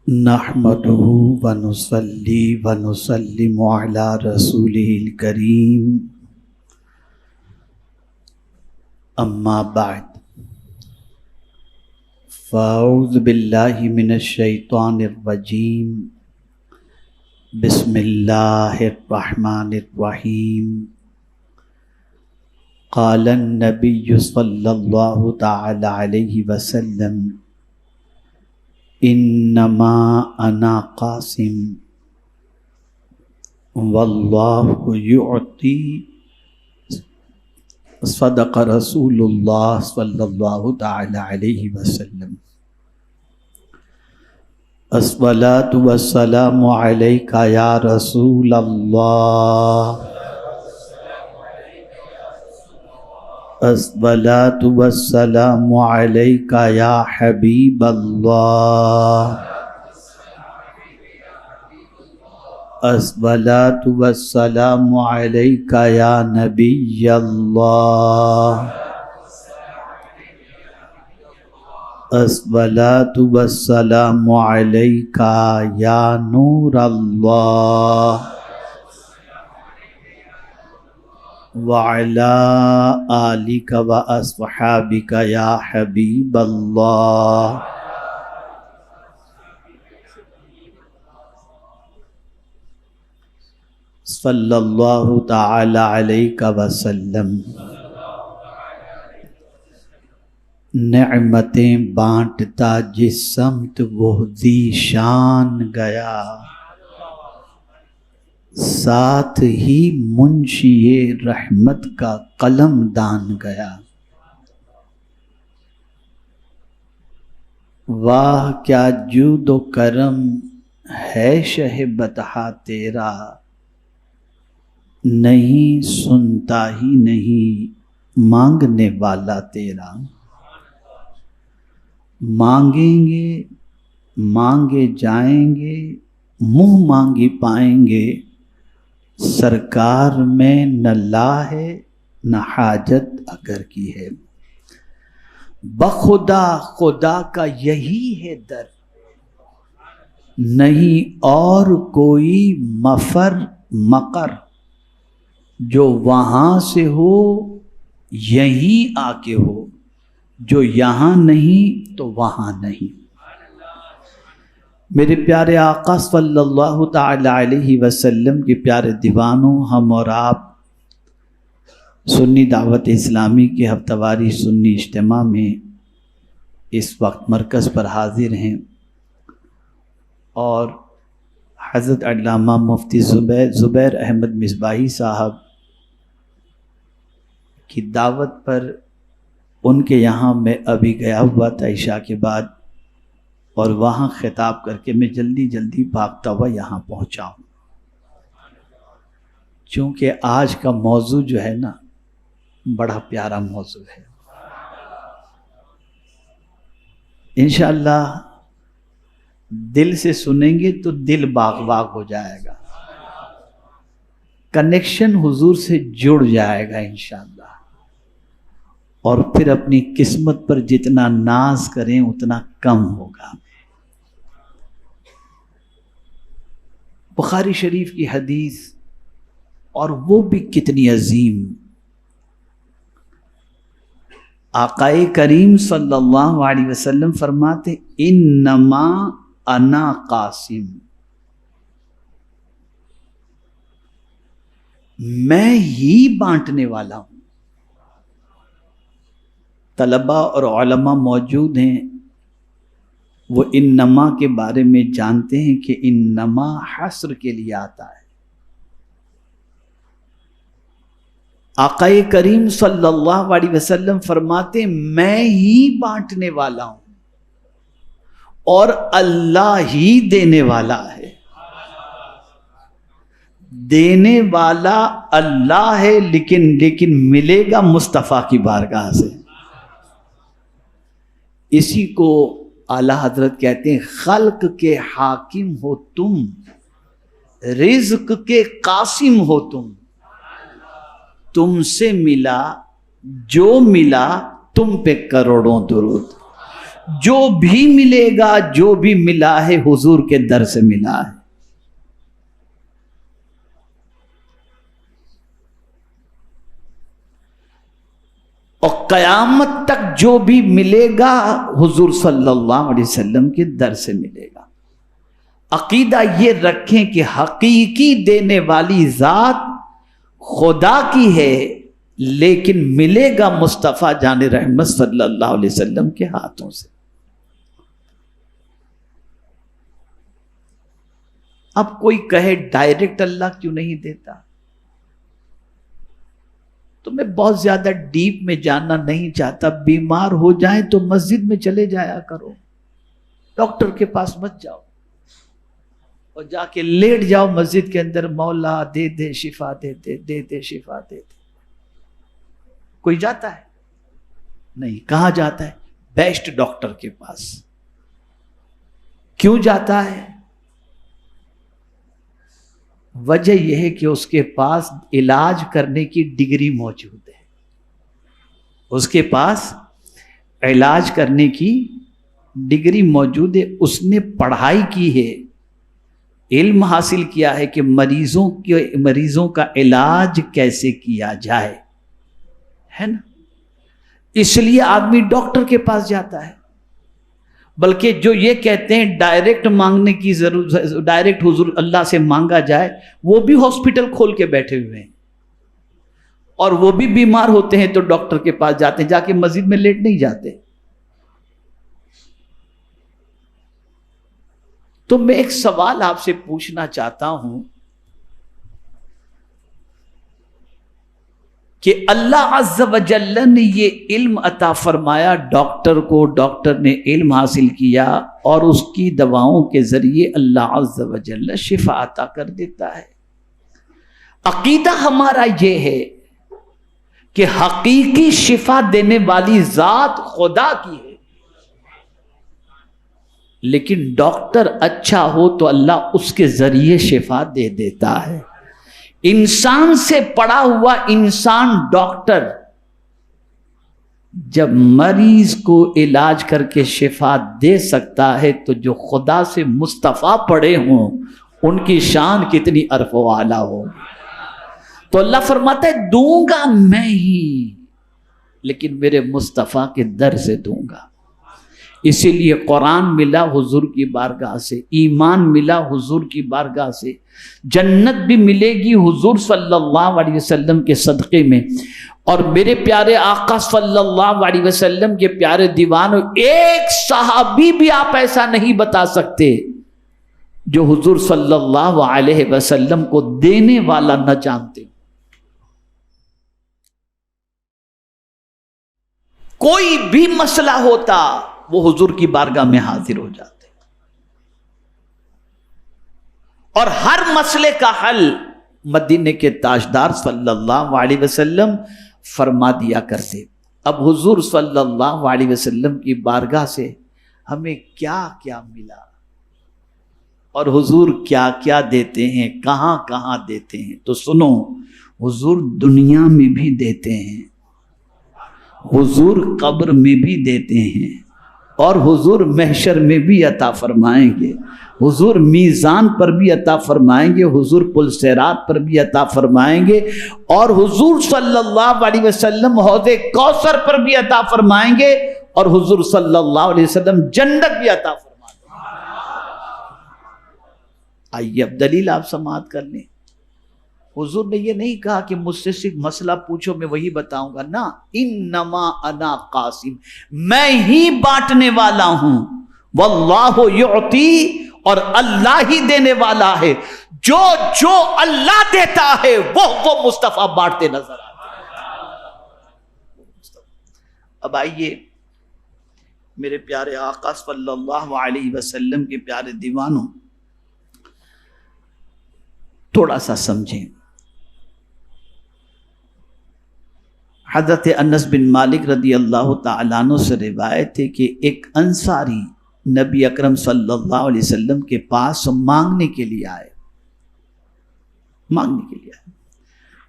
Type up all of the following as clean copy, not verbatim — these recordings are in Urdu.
نحمده ونصلي ونسلم على رسوله الكريم اما بعد فاعوذ باللہ من الشیطان الرجیم بسم اللہ الرحمن الرحیم قال النبی صلی اللہ تعالی علیہ وسلم انما انا قاسم واللہ یعطی صدق رسول اللہ صلی اللہ تعالی علیہ وسلم الصلاۃ والسلام علیک یا رسول اللہ الصلاۃ والسلام علیک یا حبیب اللہ الصلاۃ والسلام علیک یا نبی اللہ الصلاۃ والسلام علیک یا نور اللہ وعلی آلک واصحابک یا حبیب اللہ صلی اللہ تعالی علیہ وسلم نعمتیں بانٹتا جس سمت وہ ذی شان گیا ساتھ ہی منشی رحمت کا قلم دان گیا واہ کیا جود و کرم ہے شہ بطحہ تیرا نہیں سنتا ہی نہیں مانگنے والا تیرا مانگیں گے مانگے جائیں گے منہ مانگی پائیں گے سرکار میں نہ لا ہے نہ حاجت اگر کی ہے بخدا خدا کا یہی ہے در نہیں اور کوئی مفر مقر جو وہاں سے ہو یہیں آ کے ہو جو یہاں نہیں تو وہاں نہیں میرے پیارے آقا صلی اللہ تعالی علیہ وسلم کے پیارے دیوانوں، ہم اور آپ سنی دعوت اسلامی کے ہفتہ واری سنی اجتماع میں اس وقت مرکز پر حاضر ہیں اور حضرت علامہ مفتی زبیر احمد مصباحی صاحب کی دعوت پر ان کے یہاں میں ابھی گیا ہوا تھا عشاء کے بعد اور وہاں خطاب کر کے میں جلدی بھاگتا ہوا یہاں پہنچا ہوں چونکہ آج کا موضوع جو ہے نا بڑا پیارا موضوع ہے انشاءاللہ دل سے سنیں گے تو دل باغ باغ ہو جائے گا کنیکشن حضور سے جڑ جائے گا انشاءاللہ اور پھر اپنی قسمت پر جتنا ناز کریں اتنا کم ہوگا بخاری شریف کی حدیث اور وہ بھی کتنی عظیم آقا کریم صلی اللہ علیہ وسلم فرماتے انما انا قاسم میں ہی بانٹنے والا ہوں طلباء اور علماء موجود ہیں وہ انما کے بارے میں جانتے ہیں کہ انما حصر کے لیے آتا ہے آقا کریم صلی اللہ علیہ وسلم فرماتے ہیں میں ہی بانٹنے والا ہوں اور اللہ ہی دینے والا ہے دینے والا اللہ ہے لیکن ملے گا مصطفیٰ کی بارگاہ سے اسی کو اعلیٰ حضرت کہتے ہیں خلق کے حاکم ہو تم رزق کے قاسم ہو تم سے ملا جو ملا تم پہ کروڑوں درود جو بھی ملے گا، جو بھی ملا ہے حضور کے در سے ملا ہے۔ اور قیامت تک جو بھی ملے گا حضور صلی اللہ علیہ وسلم کے در سے ملے گا۔ عقیدہ یہ رکھیں کہ حقیقی دینے والی ذات خدا کی ہے، لیکن ملے گا مصطفیٰ جان رحمت صلی اللہ علیہ وسلم کے ہاتھوں سے۔ اب کوئی کہے ڈائریکٹ اللہ کیوں نہیں دیتا؟ تو میں بہت زیادہ ڈیپ میں جاننا نہیں چاہتا۔ بیمار ہو جائیں تو مسجد میں چلے جایا کرو، ڈاکٹر کے پاس مت جاؤ، اور جا کے لیٹ جاؤ مسجد کے اندر، مولا دے دے شفا دے دے، دے دے شفا دے دے۔ کوئی جاتا ہے؟ نہیں۔ کہاں جاتا ہے؟ بیسٹ ڈاکٹر کے پاس۔ کیوں جاتا ہے؟ وجہ یہ ہے کہ اس کے پاس علاج کرنے کی ڈگری موجود ہے، اس کے پاس علاج کرنے کی ڈگری موجود ہے، اس نے پڑھائی کی ہے، علم حاصل کیا ہے کہ مریضوں کا علاج کیسے کیا جائے، ہے نا؟ اس لیے آدمی ڈاکٹر کے پاس جاتا ہے۔ بلکہ جو یہ کہتے ہیں ڈائریکٹ مانگنے کی ضرورت، ڈائریکٹ حضور اللہ سے مانگا جائے، وہ بھی ہاسپٹل کھول کے بیٹھے ہوئے ہیں، اور وہ بھی بیمار ہوتے ہیں تو ڈاکٹر کے پاس جاتے ہیں، جا کے مسجد میں لیٹ نہیں جاتے۔ تو میں ایک سوال آپ سے پوچھنا چاہتا ہوں کہ اللہ عز و جل نے یہ علم عطا فرمایا ڈاکٹر کو، ڈاکٹر نے علم حاصل کیا، اور اس کی دواؤں کے ذریعے اللہ عز و جل شفا عطا کر دیتا ہے۔ عقیدہ ہمارا یہ ہے کہ حقیقی شفا دینے والی ذات خدا کی ہے، لیکن ڈاکٹر اچھا ہو تو اللہ اس کے ذریعے شفا دے دیتا ہے۔ انسان سے پڑا ہوا انسان ڈاکٹر جب مریض کو علاج کر کے شفا دے سکتا ہے، تو جو خدا سے مصطفیٰ پڑے ہوں ان کی شان کتنی عرف و اعلیٰ ہو۔ تو اللہ فرماتا ہے دوں گا میں ہی، لیکن میرے مصطفیٰ کے در سے دوں گا۔ اسی لیے قرآن ملا حضور کی بارگاہ سے، ایمان ملا حضور کی بارگاہ سے، جنت بھی ملے گی حضور صلی اللہ علیہ وسلم کے صدقے میں۔ اور میرے پیارے آقا صلی اللہ علیہ وسلم کے پیارے دیوانوں، ایک صحابی بھی آپ ایسا نہیں بتا سکتے جو حضور صلی اللہ علیہ وسلم کو دینے والا نہ جانتے۔ کوئی بھی مسئلہ ہوتا وہ حضور کی بارگاہ میں حاضر ہو جاتے، اور ہر مسئلے کا حل مدینے کے تاجدار صلی اللہ علیہ وسلم فرما دیا کرتے۔ اب حضور صلی اللہ علیہ وسلم کی بارگاہ سے ہمیں کیا کیا ملا، اور حضور کیا کیا دیتے ہیں، کہاں کہاں دیتے ہیں؟ تو سنو، حضور دنیا میں بھی دیتے ہیں، حضور قبر میں بھی دیتے ہیں، اور حضور محشر میں بھی عطا فرمائیں گے، حضور میزان پر بھی عطا فرمائیں گے، حضور پل صراط پر بھی عطا فرمائیں گے، اور حضور صلی اللہ علیہ وسلم حوض کوثر پر بھی عطا فرمائیں گے، اور حضور صلی اللہ علیہ وسلم جنت بھی عطا فرمائیں گے۔ آئیے اب دلیل آپ سماعت کر لیں۔ حضور نے یہ نہیں کہا کہ مجھ سے صرف مسئلہ پوچھو میں وہی بتاؤں گا، نا، انما انا قاسم، میں ہی بانٹنے والا ہوں، واللہ یعطی، اور اللہ ہی دینے والا ہے، جو جو اللہ دیتا ہے وہ مصطفیٰ بانٹتے نظر آتے ہیں۔ اب آئیے میرے پیارے آقا صلی اللہ علیہ وسلم کے پیارے دیوانوں، تھوڑا سا سمجھیں۔ حضرت انس بن مالک رضی اللہ تعالیٰ عنہ سے روایت ہے کہ ایک انصاری نبی اکرم صلی اللہ علیہ وسلم کے پاس مانگنے کے لیے آئے،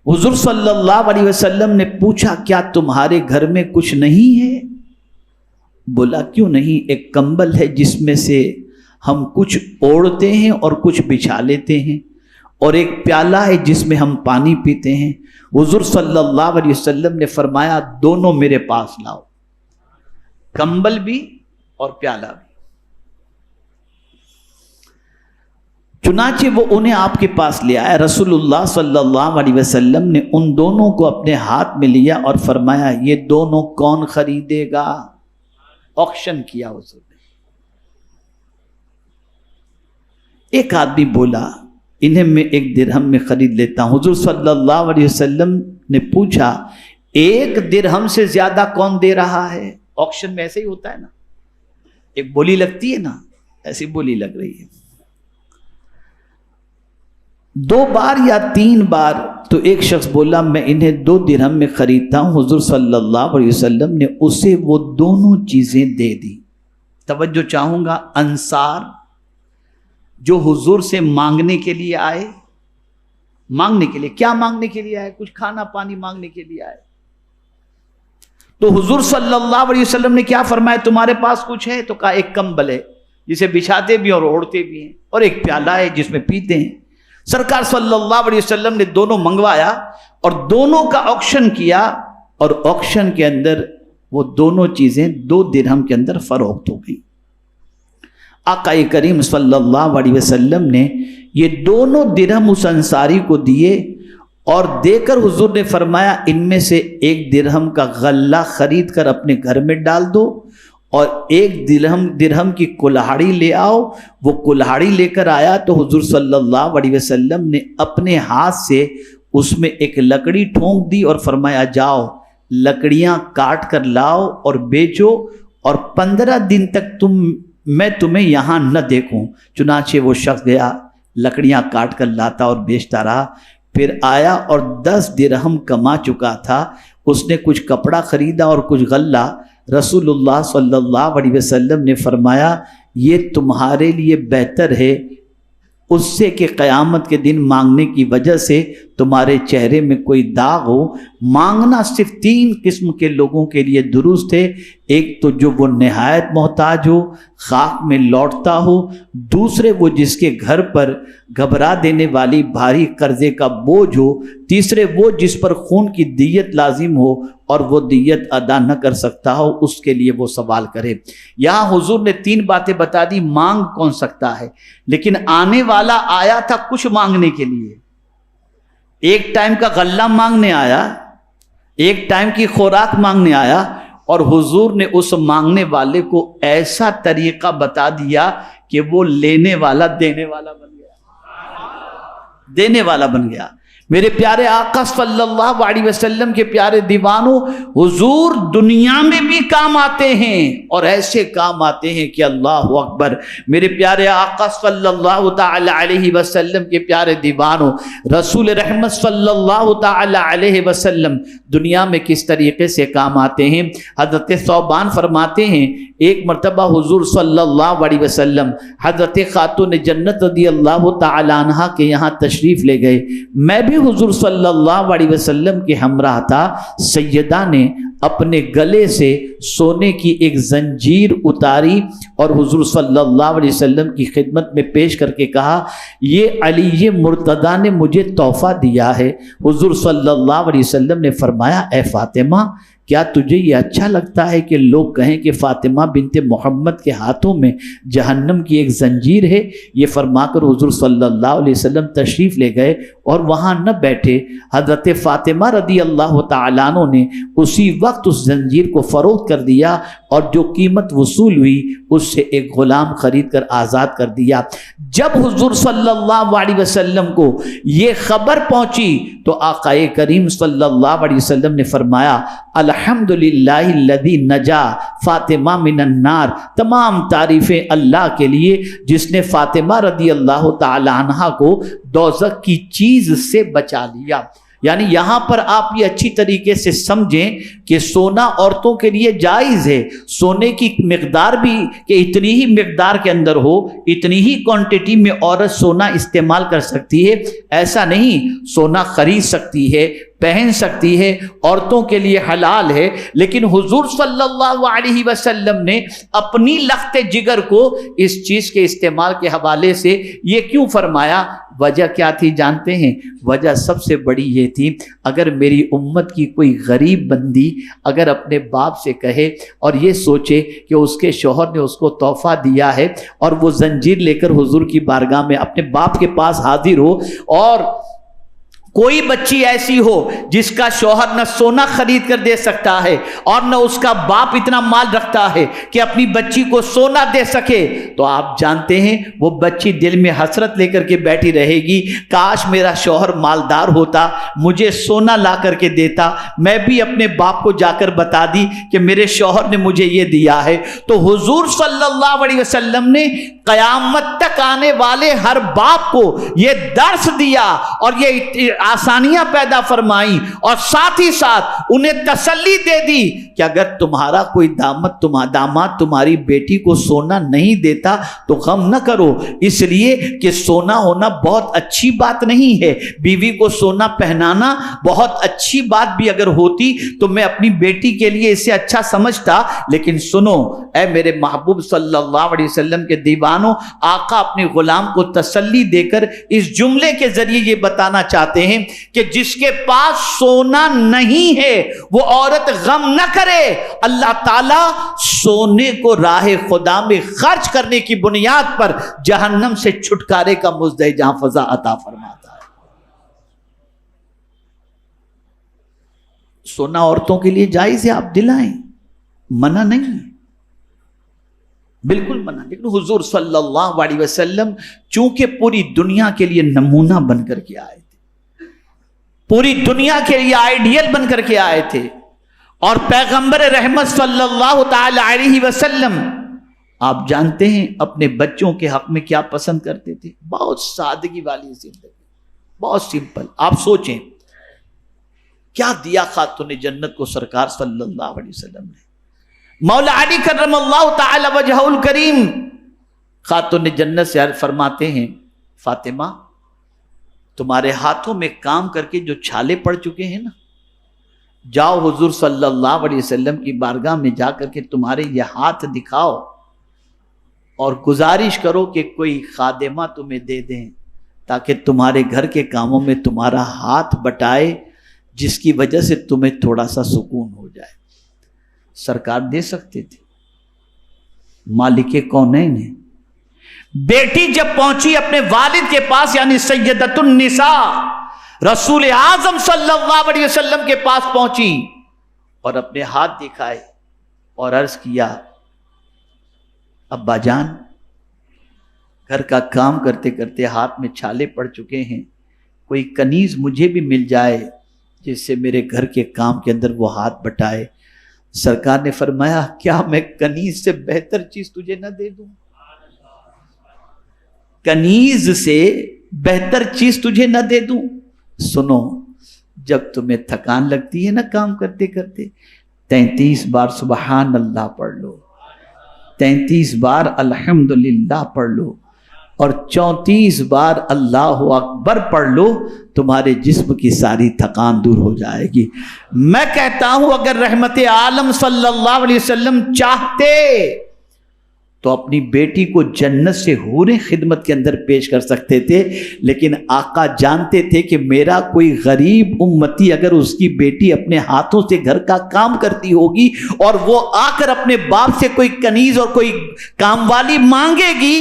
حضور صلی اللہ علیہ وسلم نے پوچھا کیا تمہارے گھر میں کچھ نہیں ہے؟ بولا کیوں نہیں، ایک کمبل ہے جس میں سے ہم کچھ اوڑھتے ہیں اور کچھ بچھا لیتے ہیں، اور ایک پیالہ ہے جس میں ہم پانی پیتے ہیں۔ حضور صلی اللہ علیہ وسلم نے فرمایا دونوں میرے پاس لاؤ، کمبل بھی اور پیالہ بھی۔ چنانچہ وہ انہیں آپ کے پاس لے آیا۔ رسول اللہ صلی اللہ علیہ وسلم نے ان دونوں کو اپنے ہاتھ میں لیا اور فرمایا یہ دونوں کون خریدے گا؟ آکشن کیا حضور نے۔ ایک آدمی بولا انہیں میں 1 درہم میں خرید لیتا ہوں۔ حضور صلی اللہ علیہ وسلم نے پوچھا 1 درہم سے زیادہ کون دے رہا ہے؟ آکشن میں ایسے ہی ہوتا ہے نا، ایک بولی لگتی ہے نا، ایسی بولی لگ رہی ہے۔ 2 بار یا 3 بار تو ایک شخص بولا میں انہیں 2 درہم میں خریدتا ہوں۔ حضور صلی اللہ علیہ وسلم نے اسے وہ دونوں چیزیں دے دی۔ توجہ چاہوں گا، انصار جو حضور سے مانگنے کے لیے آئے، مانگنے کے لیے کیا مانگنے کے لیے آئے؟ کچھ کھانا پانی مانگنے کے لیے آئے، تو حضور صلی اللہ علیہ وسلم نے کیا فرمایا؟ تمہارے پاس کچھ ہے؟ تو کہا ایک کمبل ہے جسے بچھاتے بھی اور اوڑھتے بھی ہیں، اور ایک پیالہ ہے جس میں پیتے ہیں۔ سرکار صلی اللہ علیہ وسلم نے دونوں منگوایا اور دونوں کا آکشن کیا، اور آکشن کے اندر وہ دونوں چیزیں 2 درہم کے اندر فروخت ہو گئی۔ آقا کریم صلی اللہ علیہ وسلم نے یہ دونوں درہم اس انصاری کو دیے، اور دے کر حضور نے فرمایا ان میں سے 1 درہم کا غلہ خرید کر اپنے گھر میں ڈال دو، اور 1 درہم کی کلہاڑی لے آؤ۔ وہ کلہاڑی لے کر آیا تو حضور صلی اللہ علیہ وسلم نے اپنے ہاتھ سے اس میں ایک لکڑی ٹھونک دی اور فرمایا جاؤ لکڑیاں کاٹ کر لاؤ اور بیچو، اور 15 دن تک میں تمہیں یہاں نہ دیکھوں۔ چنانچہ وہ شخص گیا، لکڑیاں کاٹ کر لاتا اور بیچتا رہا۔ پھر آیا اور 10 درہم کما چکا تھا، اس نے کچھ کپڑا خریدا اور کچھ غلہ۔ رسول اللہ صلی اللہ علیہ وسلم نے فرمایا یہ تمہارے لیے بہتر ہے اس سے کہ قیامت کے دن مانگنے کی وجہ سے تمہارے چہرے میں کوئی داغ ہو۔ مانگنا صرف 3 قسم کے لوگوں کے لیے درست ہے، ایک تو جو وہ نہایت محتاج ہو، خاک میں لوٹتا ہو، دوسرے وہ جس کے گھر پر گھبرا دینے والی بھاری قرضے کا بوجھ ہو، تیسرے وہ جس پر خون کی دیت لازم ہو اور وہ دیت ادا نہ کر سکتا ہو، اس کے لیے وہ سوال کرے۔ یہاں حضور نے 3 باتیں بتا دی، مانگ کون سکتا ہے، لیکن آنے والا آیا تھا کچھ مانگنے کے لیے۔ ایک ٹائم کا غلہ مانگنے آیا، ایک ٹائم کی خوراک مانگنے آیا، اور حضور نے اس مانگنے والے کو ایسا طریقہ بتا دیا کہ وہ لینے والا دینے والا بن گیا، دینے والا بن گیا۔ میرے پیارے آقا صلی اللہ علیہ وسلم کے پیارے دیوانوں، حضور دنیا میں بھی کام آتے ہیں اور ایسے کام آتے ہیں کہ اللہ اکبر۔ میرے پیارے آقا صلی اللہ تعالی علیہ وسلم کے پیارے دیوانوں، رسول رحمت صلی اللہ تعالی علیہ وسلم دنیا میں کس طریقے سے کام آتے ہیں۔ حضرت ثوبان فرماتے ہیں ایک مرتبہ حضور صلی اللہ علیہ وسلم حضرت خاتون جنت رضی اللہ تعالی عنہ کے یہاں تشریف لے گئے۔ میں بھی حضور صلی اللہ علیہ وسلم کے ہمراہ تھا۔ سیدہ نے اپنے گلے سے سونے کی ایک زنجیر اتاری اور حضور صلی اللہ علیہ وسلم کی خدمت میں پیش کر کے کہا یہ علی مرتضیٰ نے مجھے تحفہ دیا ہے۔ حضور صلی اللہ علیہ وسلم نے فرمایا اے فاطمہ، کیا تجھے یہ اچھا لگتا ہے کہ لوگ کہیں کہ فاطمہ بنت محمد کے ہاتھوں میں جہنم کی ایک زنجیر ہے؟ یہ فرما کر حضور صلی اللہ علیہ وسلم تشریف لے گئے اور وہاں نہ بیٹھے۔ حضرت فاطمہ رضی اللہ تعالیٰ عنہ نے اسی وقت اس زنجیر کو فروخت کر دیا اور جو قیمت وصول ہوئی اس سے ایک غلام خرید کر آزاد کر دیا۔ جب حضور صلی اللہ علیہ وسلم کو یہ خبر پہنچی تو آقا کریم صلی اللہ علیہ وسلم نے فرمایا الحمدللہ الذی نجا فاطمہ من النار، تمام تعریفیں اللہ کے لیے جس نے فاطمہ رضی اللہ تعالی عنہ کو دوزخ کی چیز سے بچا لیا۔ یعنی یہاں پر آپ یہ اچھی طریقے سے سمجھیں کہ سونا عورتوں کے لیے جائز ہے، سونے کی مقدار بھی کہ اتنی ہی مقدار کے اندر ہو، اتنی ہی کوانٹٹی میں عورت سونا استعمال کر سکتی ہے، ایسا نہیں۔ سونا خرید سکتی ہے، پہن سکتی ہے، عورتوں کے لیے حلال ہے، لیکن حضور صلی اللہ علیہ وسلم نے اپنی لخت جگر کو اس چیز کے استعمال کے حوالے سے یہ کیوں فرمایا؟ وجہ کیا تھی جانتے ہیں؟ وجہ سب سے بڑی یہ تھی، اگر میری امت کی کوئی غریب بندی اگر اپنے باپ سے کہے اور یہ سوچے کہ اس کے شوہر نے اس کو تحفہ دیا ہے، اور وہ زنجیر لے کر حضور کی بارگاہ میں اپنے باپ کے پاس حاضر ہو، اور کوئی بچی ایسی ہو جس کا شوہر نہ سونا خرید کر دے سکتا ہے اور نہ اس کا باپ اتنا مال رکھتا ہے کہ اپنی بچی کو سونا دے سکے، تو آپ جانتے ہیں وہ بچی دل میں حسرت لے کر کے بیٹھی رہے گی، کاش میرا شوہر مالدار ہوتا، مجھے سونا لا کر کے دیتا، میں بھی اپنے باپ کو جا کر بتا دی کہ میرے شوہر نے مجھے یہ دیا ہے۔ تو حضور صلی اللہ علیہ وسلم نے قیامت تک آنے والے ہر باپ کو یہ درس دیا اور یہ آسانیاں پیدا فرمائیں، اور ساتھ ہی ساتھ انہیں تسلی دے دی کہ اگر تمہارا کوئی داماد تمہاری بیٹی کو سونا نہیں دیتا تو غم نہ کرو، اس لیے کہ سونا ہونا بہت اچھی بات نہیں ہے، بیوی کو سونا پہنانا بہت اچھی بات بھی اگر ہوتی تو میں اپنی بیٹی کے لیے اسے اچھا سمجھتا، لیکن سنو اے میرے محبوب صلی اللہ علیہ وسلم کے دیوانوں، آقا اپنے غلام کو تسلی دے کر اس جملے کے ذریعے یہ بتانا چاہتے ہیں کہ جس کے پاس سونا نہیں ہے وہ عورت غم نہ کرے، اللہ تعالیٰ سونے کو راہ خدا میں خرچ کرنے کی بنیاد پر جہنم سے چھٹکارے کا مزدہ فضا عطا فرماتا ہے۔ سونا عورتوں کے لیے جائز ہے، آپ دلائیں، منع نہیں، بالکل منع، لیکن حضور صلی اللہ علیہ وسلم چونکہ پوری دنیا کے لیے نمونہ بن کر کے آئے تھے، پوری دنیا کے لیے آئیڈیل بن کر کے آئے تھے، اور پیغمبر رحمت صلی اللہ تعالی علیہ وسلم آپ جانتے ہیں اپنے بچوں کے حق میں کیا پسند کرتے تھے؟ بہت سادگی والی زندگی، بہت سمپل۔ آپ سوچیں کیا دیا خاتون جنت کو سرکار صلی اللہ علیہ وسلم نے؟ مولا علی کرم اللہ تعالی وجہہ الکریم خاتون جنت سے عرض فرماتے ہیں، فاطمہ تمہارے ہاتھوں میں کام کر کے جو چھالے پڑ چکے ہیں نا، جاؤ حضور صلی اللہ علیہ وسلم کی بارگاہ میں جا کر کے تمہارے یہ ہاتھ دکھاؤ اور گزارش کرو کہ کوئی خادمہ تمہیں دے دیں تاکہ تمہارے گھر کے کاموں میں تمہارا ہاتھ بٹائے، جس کی وجہ سے تمہیں تھوڑا سا سکون ہو جائے۔ سرکار دے سکتے تھے، مالک کونین ہے۔ بیٹی جب پہنچی اپنے والد کے پاس، یعنی سیدۃ النساء رسول اعظم صلی اللہ علیہ وسلم کے پاس پہنچی اور اپنے ہاتھ دکھائے اور عرض کیا، ابا جان گھر کا کام کرتے کرتے ہاتھ میں چھالے پڑ چکے ہیں، کوئی کنیز مجھے بھی مل جائے جس سے میرے گھر کے کام کے اندر وہ ہاتھ بٹائے۔ سرکار نے فرمایا، کیا میں کنیز سے بہتر چیز تجھے نہ دے دوں؟ کنیز سے بہتر چیز تجھے نہ دے دوں؟ سنو، جب تمہیں تھکان لگتی ہے نا کام کرتے کرتے، 33 بار سبحان اللہ پڑھ لو، 33 بار الحمدللہ پڑھ لو، اور 34 بار اللہ اکبر پڑھ لو، تمہارے جسم کی ساری تھکان دور ہو جائے گی۔ میں کہتا ہوں اگر رحمت عالم صلی اللہ علیہ وسلم چاہتے تو اپنی بیٹی کو جنت سے حوریں خدمت کے اندر پیش کر سکتے تھے، لیکن آقا جانتے تھے کہ میرا کوئی غریب امتی اگر اس کی بیٹی اپنے ہاتھوں سے گھر کا کام کرتی ہوگی اور وہ آ کر اپنے باپ سے کوئی کنیز اور کوئی کام والی مانگے گی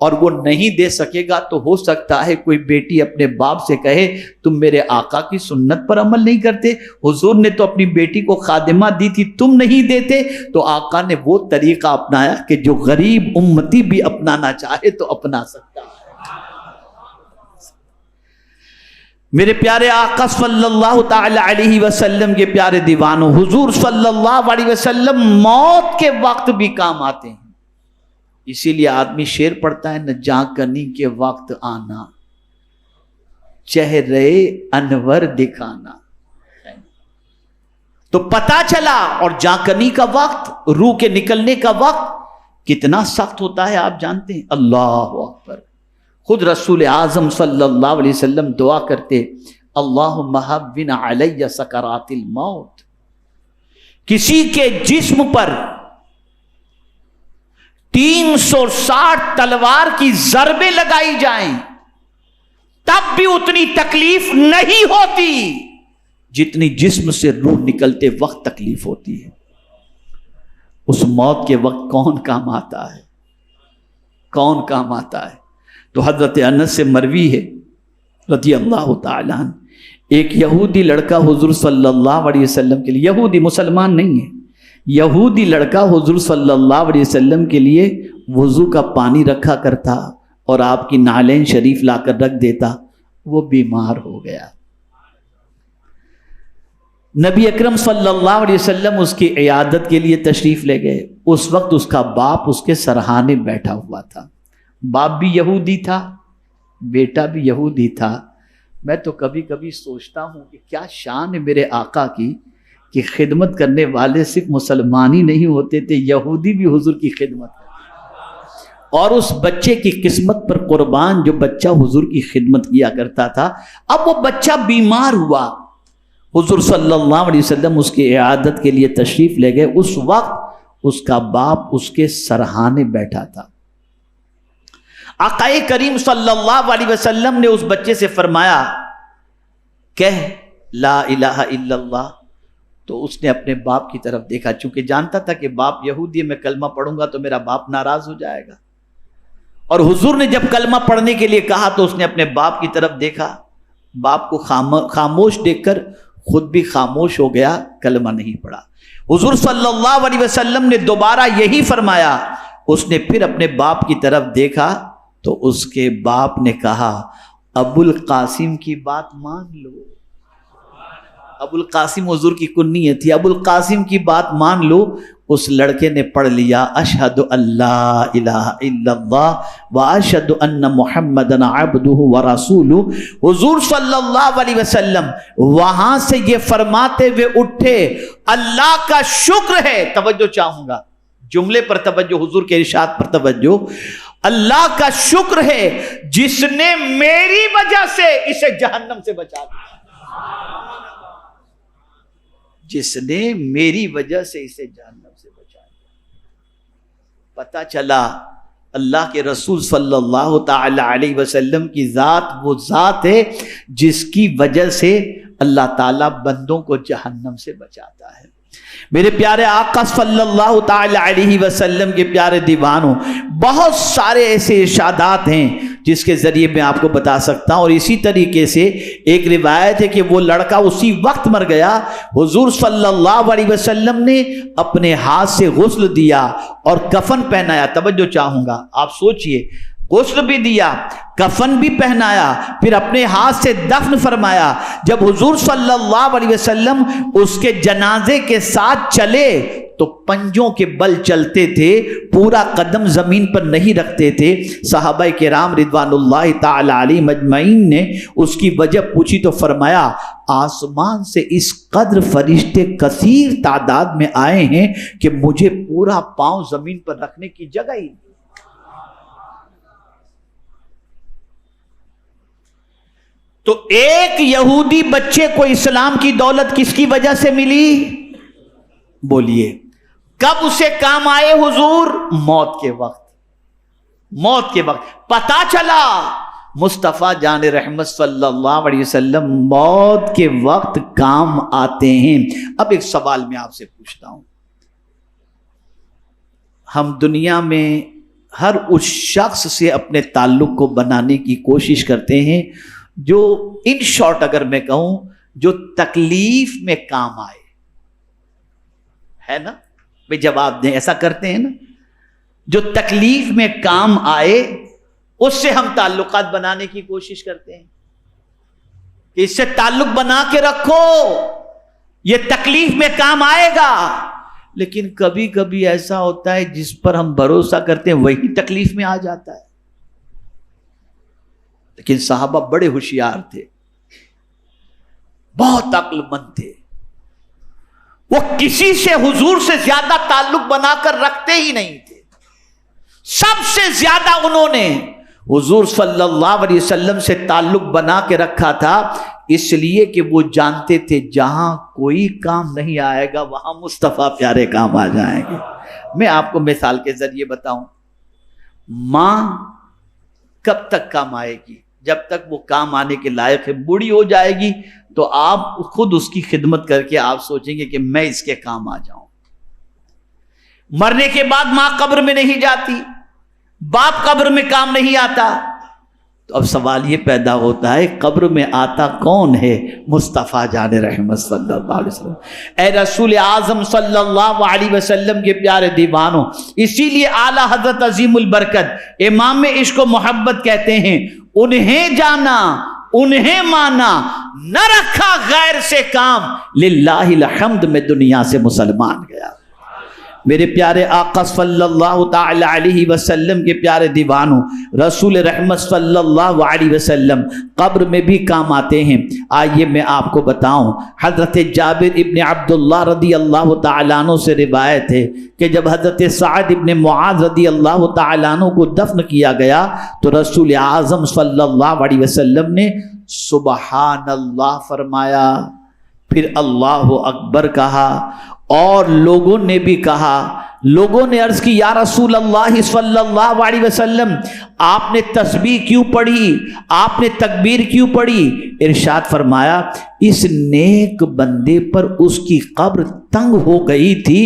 اور وہ نہیں دے سکے گا، تو ہو سکتا ہے کوئی بیٹی اپنے باپ سے کہے تم میرے آقا کی سنت پر عمل نہیں کرتے، حضور نے تو اپنی بیٹی کو خادمہ دی تھی تم نہیں دیتے۔ تو آقا نے وہ طریقہ اپنایا کہ جو غریب امتی بھی اپنانا چاہے تو اپنا سکتا ہے۔ میرے پیارے آقا صلی اللہ تعالی علیہ وسلم کے پیارے دیوانوں، حضور صلی اللہ علیہ وسلم موت کے وقت بھی کام آتے ہیں، اسی لیے آدمی شعر پڑھتا ہے، نہ جانکنی کے وقت آنا، چہرے انور دکھانا۔ تو پتا چلا، اور جانکنی کا وقت، روح کے نکلنے کا وقت کتنا سخت ہوتا ہے آپ جانتے ہیں۔ اللہ اکبر، خود رسول اعظم صلی اللہ علیہ وسلم دعا کرتے، اللہم ہون علی سکرات الموت، کسی کے جسم پر 360 تلوار کی ضربیں لگائی جائیں تب بھی اتنی تکلیف نہیں ہوتی جتنی جسم سے روح نکلتے وقت تکلیف ہوتی ہے۔ اس موت کے وقت کون کام آتا ہے؟ کون کام آتا ہے؟ تو حضرت انس سے مروی ہے رضی اللہ تعالیٰ عنہ، ایک یہودی لڑکا حضور صلی اللہ علیہ وسلم کے لیے، یہودی مسلمان نہیں ہے، یہودی لڑکا حضور صلی اللہ علیہ وسلم کے لیے وضو کا پانی رکھا کرتا اور آپ کی نعلین شریف لا کر رکھ دیتا، وہ بیمار ہو گیا۔ نبی اکرم صلی اللہ علیہ وسلم اس کی عیادت کے لیے تشریف لے گئے۔ اس وقت اس کا باپ اس کے سرہانے بیٹھا ہوا تھا، باپ بھی یہودی تھا، بیٹا بھی یہودی تھا۔ میں تو کبھی کبھی سوچتا ہوں کہ کیا شان ہے میرے آقا کی کہ خدمت کرنے والے صرف مسلمان ہی نہیں ہوتے تھے، یہودی بھی حضور کی خدمت کرتے، اور اس بچے کی قسمت پر قربان جو بچہ حضور کی خدمت کیا کرتا تھا۔ اب وہ بچہ بیمار ہوا، حضور صلی اللہ علیہ وسلم اس کی عیادت کے لیے تشریف لے گئے۔ اس وقت اس کا باپ اس کے سرہانے بیٹھا تھا۔ آقا کریم صلی اللہ علیہ وسلم نے اس بچے سے فرمایا کہہ لا الہ الا اللہ، تو اس نے اپنے باپ کی طرف دیکھا، چونکہ جانتا تھا کہ باپ یہودی ہے، میں کلمہ پڑھوں گا تو میرا باپ ناراض ہو جائے گا، اور حضور نے جب کلمہ پڑھنے کے لیے کہا تو اس نے اپنے باپ کی طرف دیکھا، باپ کو خاموش دیکھ کر خود بھی خاموش ہو گیا، کلمہ نہیں پڑھا۔ حضور صلی اللہ علیہ وسلم نے دوبارہ یہی فرمایا، اس نے پھر اپنے باپ کی طرف دیکھا تو اس کے باپ نے کہا ابو القاسم کی بات مان لو۔ ابو القاسم حضور کی کنیت تھی، ابو القاسم کی بات مان لو۔ اس لڑکے نے پڑھ لیا اشہد ان لا الہ الا اللہ واشہد ان محمدن عبدہ ورسولہ۔ حضور صلی اللہ علیہ وسلم وہاں سے یہ فرماتے ہوئے اٹھے اللہ کا شکر ہے، توجہ چاہوں گا جملے پر توجہ، حضور کے ارشاد پر توجہ، اللہ کا شکر ہے جس نے میری وجہ سے اسے جہنم سے بچا دیا، جس نے میری وجہ سے اسے جہنم سے بچا دیا۔ پتہ چلا اللہ کے رسول صلی اللہ تعالی علیہ وسلم کی ذات وہ ذات ہے جس کی وجہ سے اللہ تعالیٰ بندوں کو جہنم سے بچاتا ہے۔ میرے پیارے آقا صلی اللہ تعالی علیہ وسلم کے پیارے دیوانوں، بہت سارے ایسے ارشادات ہیں جس کے ذریعے میں آپ کو بتا سکتا ہوں، اور اسی طریقے سے ایک روایت ہے کہ وہ لڑکا اسی وقت مر گیا، حضور صلی اللہ علیہ وسلم نے اپنے ہاتھ سے غسل دیا اور کفن پہنایا۔ توجہ چاہوں گا، آپ سوچئے، غسل بھی دیا، کفن بھی پہنایا، پھر اپنے ہاتھ سے دفن فرمایا۔ جب حضور صلی اللہ علیہ وسلم اس کے جنازے کے ساتھ چلے تو پنجوں کے بل چلتے تھے، پورا قدم زمین پر نہیں رکھتے تھے۔ صحابہ کرام رضوان اللہ تعالی علیہم اجمعین نے اس کی وجہ پوچھی تو فرمایا آسمان سے اس قدر فرشتے کثیر تعداد میں آئے ہیں کہ مجھے پورا پاؤں زمین پر رکھنے کی جگہ ہی نہیں۔ تو ایک یہودی بچے کو اسلام کی دولت کس کی وجہ سے ملی؟ بولیے کب اسے کام آئے حضور؟ موت کے وقت، موت کے وقت پتا چلا مصطفیٰ جان رحمت صلی اللہ علیہ وسلم موت کے وقت کام آتے ہیں۔ اب ایک سوال میں آپ سے پوچھتا ہوں، ہم دنیا میں ہر اس شخص سے اپنے تعلق کو بنانے کی کوشش کرتے ہیں جو ان شارٹ اگر میں کہوں جو تکلیف میں کام آئے، ہے نا بھئی؟ جواب دیں، ایسا کرتے ہیں نا؟ جو تکلیف میں کام آئے اس سے ہم تعلقات بنانے کی کوشش کرتے ہیں کہ اس سے تعلق بنا کے رکھو، یہ تکلیف میں کام آئے گا۔ لیکن کبھی کبھی ایسا ہوتا ہے جس پر ہم بھروسہ کرتے ہیں وہی تکلیف میں آ جاتا ہے۔ لیکن صحابہ بڑے ہوشیار تھے، بہت عقل مند تھے، وہ کسی سے حضور سے زیادہ تعلق بنا کر رکھتے ہی نہیں تھے۔ سب سے زیادہ انہوں نے حضور صلی اللہ علیہ وسلم سے تعلق بنا کے رکھا تھا اس لیے کہ وہ جانتے تھے جہاں کوئی کام نہیں آئے گا وہاں مصطفیٰ پیارے کام آ جائیں گے۔ میں آپ کو مثال کے ذریعے بتاؤں، ماں کب تک کام آئے گی؟ جب تک وہ کام آنے کے لائق ہے۔ بوڑھی ہو جائے گی تو آپ خود اس کی خدمت کر کے آپ سوچیں گے کہ میں اس کے کام آ جاؤں۔ مرنے کے بعد ماں قبر میں نہیں جاتی، باپ قبر میں کام نہیں آتا، تو اب سوال یہ پیدا ہوتا ہے قبر میں آتا کون ہے؟ مصطفیٰ جان رحمت صلی اللہ علیہ وسلم۔ اے رسول اعظم صلی اللہ علیہ وسلم کے پیارے دیوانوں، اسی لیے اعلیٰ حضرت عظیم البرکت امام عشق و محبت کہتے ہیں، انہیں جانا انہیں مانا، نہ رکھا غیر سے کام، للہ الحمد میں دنیا سے مسلمان گیا۔ میرے پیارے آقا صلی اللہ تعالی علیہ وسلم کے پیارے دیوانوں، رسول رحمت صلی اللہ علیہ وسلم قبر میں بھی کام آتے ہیں۔ آئیے میں آپ کو بتاؤں، حضرت جابر ابن عبداللہ رضی اللہ تعالیٰ عنہ سے روایت ہے کہ جب حضرت سعد ابن معاذ رضی اللہ تعالیٰ عنہ کو دفن کیا گیا تو رسول اعظم صلی اللہ علیہ وسلم نے سبحان اللہ فرمایا، پھر اللہ اکبر کہا، اور لوگوں نے بھی کہا۔ لوگوں نے عرض کی یا رسول اللہ صلی اللہ علیہ وسلم، آپ نے تسبیح کیوں پڑھی، آپ نے تکبیر کیوں پڑھی؟ ارشاد فرمایا، اس نیک بندے پر اس کی قبر تنگ ہو گئی تھی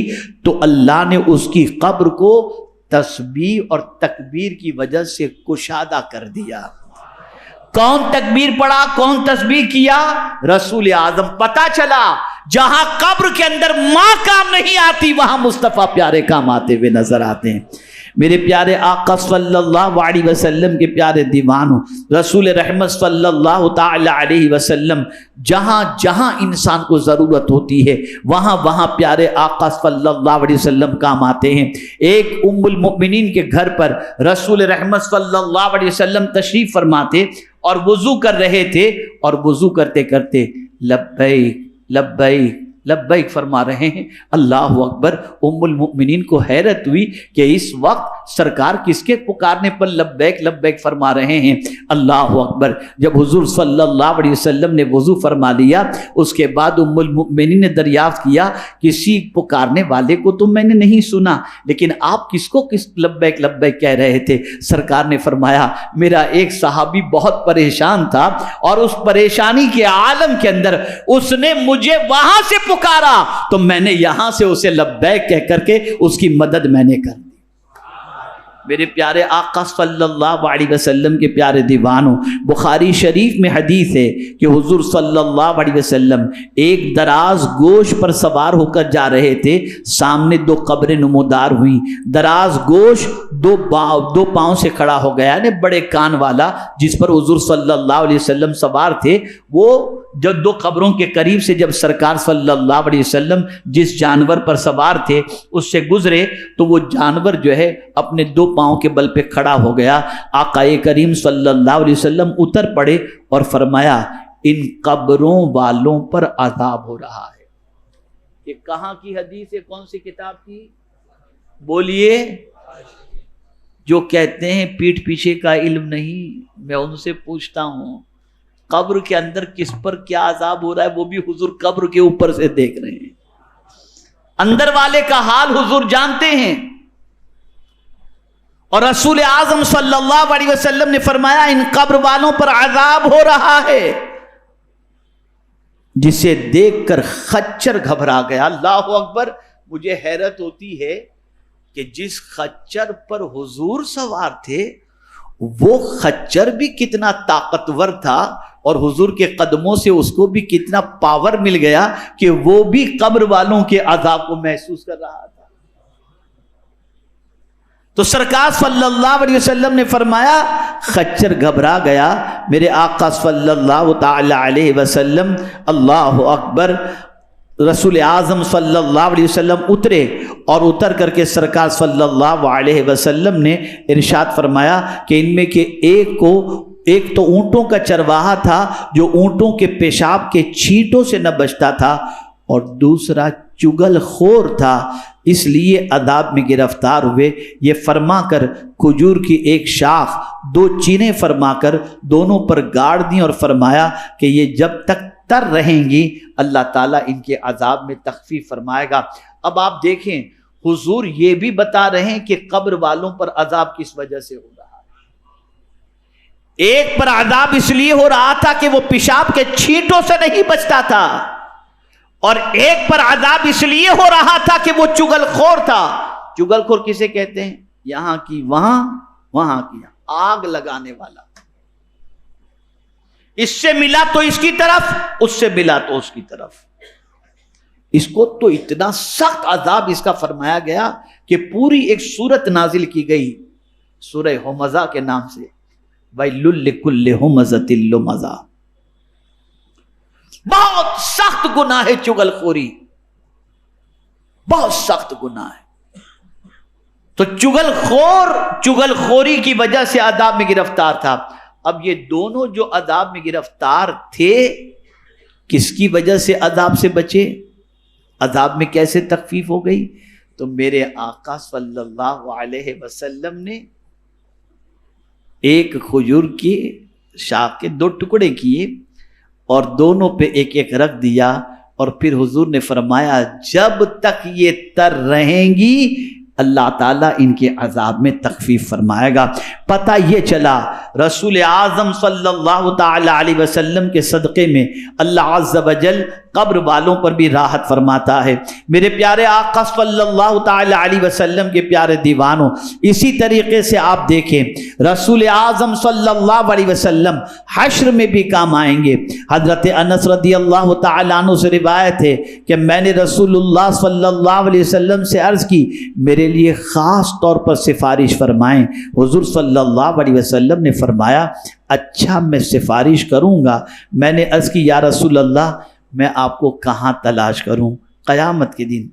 تو اللہ نے اس کی قبر کو تسبیح اور تکبیر کی وجہ سے کشادہ کر دیا۔ کون تکبیر پڑھا، کون تسبیح کیا؟ رسول اعظم۔ پتہ چلا جہاں قبر کے اندر ماں کام نہیں آتی وہاں مصطفیٰ پیارے کام آتے ہوئے نظر آتے ہیں۔ میرے پیارے آقا صلی اللہ علیہ وسلم کے پیارے دیوانوں، رسول رحمت صلی اللہ تعالی علیہ وسلم جہاں جہاں انسان کو ضرورت ہوتی ہے وہاں وہاں پیارے آقا صلی اللہ علیہ وسلم کام آتے ہیں۔ ایک ام المؤمنین کے گھر پر رسول رحمت صلی اللہ علیہ وسلم تشریف فرماتے اور وضو کر رہے تھے، اور وضو کرتے کرتے لبیک لبیک لبیک فرما رہے ہیں، اللہ اکبر۔ ام المؤمنین کو حیرت ہوئی کہ اس وقت سرکار کس کے پکارنے پر لبیک لبیک فرما رہے ہیں؟ اللہ اکبر۔ جب حضور صلی اللہ علیہ وسلم نے وضو فرما لیا، اس کے بعد ام المؤمنین نے دریافت کیا، کسی پکارنے والے کو تو میں نے نہیں سنا، لیکن آپ کس کو کس لبیک لبیک کہہ رہے تھے؟ سرکار نے فرمایا، میرا ایک صحابی بہت پریشان تھا اور اس پریشانی کے عالم کے اندر اس نے مجھے وہاں سے پکارا تو میں نے یہاں سے اسے لبیک کہہ کر کے اس کی مدد میں نے کر دی۔ میرے پیارے آقا صلی اللہ علیہ وسلم کے پیارے دیوانوں، بخاری شریف میں حدیث ہے کہ حضور صلی اللہ علیہ وسلم ایک دراز گوش پر سوار ہو کر جا رہے تھے، سامنے دو قبریں نمودار ہوئیں، دراز گوش دو پاؤں سے کھڑا ہو گیا، یعنی بڑے کان والا جس پر حضور صلی اللہ علیہ وسلم سوار تھے، وہ جب دو قبروں کے قریب سے جب سرکار صلی اللہ علیہ وسلم جس جانور پر سوار تھے اس سے گزرے تو وہ جانور جو ہے اپنے دو پاؤں کے بل پہ کھڑا ہو گیا۔ آقا کریم صلی اللہ علیہ وسلم اتر پڑے اور فرمایا، ان قبروں والوں پر عذاب ہو رہا ہے۔ یہ کہاں کی حدیث ہے، کون سی کتاب کی؟ بولیے۔ جو کہتے ہیں پیٹھ پیچھے کا علم نہیں، میں ان سے پوچھتا ہوں قبر کے اندر کس پر کیا عذاب ہو رہا ہے وہ بھی حضور قبر کے اوپر سے دیکھ رہے ہیں، اندر والے کا حال حضور جانتے ہیں۔ اور رسول اعظم صلی اللہ علیہ وسلم نے فرمایا، ان قبر والوں پر عذاب ہو رہا ہے، جسے دیکھ کر خچر گھبرا گیا۔ اللہ اکبر۔ مجھے حیرت ہوتی ہے کہ جس خچر پر حضور سوار تھے وہ خچر بھی کتنا طاقتور تھا اور حضور کے قدموں سے اس کو بھی کتنا پاور مل گیا کہ وہ بھی قبر والوں کے عذاب کو محسوس کر رہا تھا۔ تو سرکار صلی اللہ علیہ وسلم نے فرمایا، خچر گھبرا گیا۔ میرے آقا صلی اللہ تعالی علیہ وسلم، اللہ اکبر، رسول اعظم صلی اللہ علیہ وسلم اترے اور اتر کر کے سرکار صلی اللہ علیہ وسلم نے ارشاد فرمایا کہ ان میں کہ ایک تو اونٹوں کا چرواہا تھا جو اونٹوں کے پیشاب کے چھینٹوں سے نہ بچتا تھا، اور دوسرا چگل خور تھا اس لیے عذاب میں گرفتار ہوئے، یہ فرما کر کھجور کی ایک شاخ 2 چینیں فرما کر دونوں پر گاڑ دیں اور فرمایا کہ یہ جب تک تر رہیں گی اللہ تعالیٰ ان کے عذاب میں تخفیف فرمائے گا۔ اب آپ دیکھیں حضور یہ بھی بتا رہے ہیں کہ قبر والوں پر عذاب کس وجہ سے ہو رہا ہے۔ ایک پر عذاب اس لیے ہو رہا تھا کہ وہ پیشاب کے چھینٹوں سے نہیں بچتا تھا، اور ایک پر عذاب اس لیے ہو رہا تھا کہ وہ چغل خور تھا۔ چغل خور کسے کہتے ہیں؟ یہاں کی وہاں، وہاں کی یہاں، آگ لگانے والا۔ اس سے ملا تو اس کی طرف، اس سے ملا تو اس کی طرف۔ اس کو تو اتنا سخت عذاب اس کا فرمایا گیا کہ پوری ایک سورت نازل کی گئی سورہ ہمزہ کے نام سے، وَيْلٌ لِكُلِّ ہُمَزَةٍ لُمَزَةٍ۔ بہت سخت گناہ ہے چغل خوری، بہت سخت گناہ ہے۔ تو چغل خوری کی وجہ سے عذاب میں گرفتار تھا۔ اب یہ دونوں جو عذاب میں گرفتار تھے، کس کی وجہ سے عذاب سے بچے؟ عذاب میں کیسے تخفیف ہو گئی؟ تو میرے آقا صلی اللہ علیہ وسلم نے ایک کھجور کی شاخ کے 2 ٹکڑے کیے اور دونوں پہ ایک ایک رکھ دیا، اور پھر حضور نے فرمایا جب تک یہ تر رہیں گی اللہ تعالیٰ ان کے عذاب میں تخفیف فرمائے گا۔ پتہ یہ چلا رسول اعظم صلی اللہ تعالی علیہ وسلم کے صدقے میں اللہ عز و جل قبر والوں پر بھی راحت فرماتا ہے۔ میرے پیارے آقا صلی اللہ تعالی علیہ وسلم کے پیارے دیوانوں، اسی طریقے سے آپ دیکھیں رسول اعظم صلی اللہ علیہ وسلم حشر میں بھی کام آئیں گے۔ حضرت انس رضی اللہ تعالی عنہ سے روایت ہے کہ میں نے رسول اللہ صلی اللہ علیہ وسلم سے عرض کی میرے لیے خاص طور پر سفارش فرمائیں۔ حضور صلی اللہ علیہ وسلم نے فرمایا اچھا میں سفارش کروں گا۔ میں نے عرض کی یا رسول اللہ میں آپ کو کہاں تلاش کروں؟ قیامت کے دن،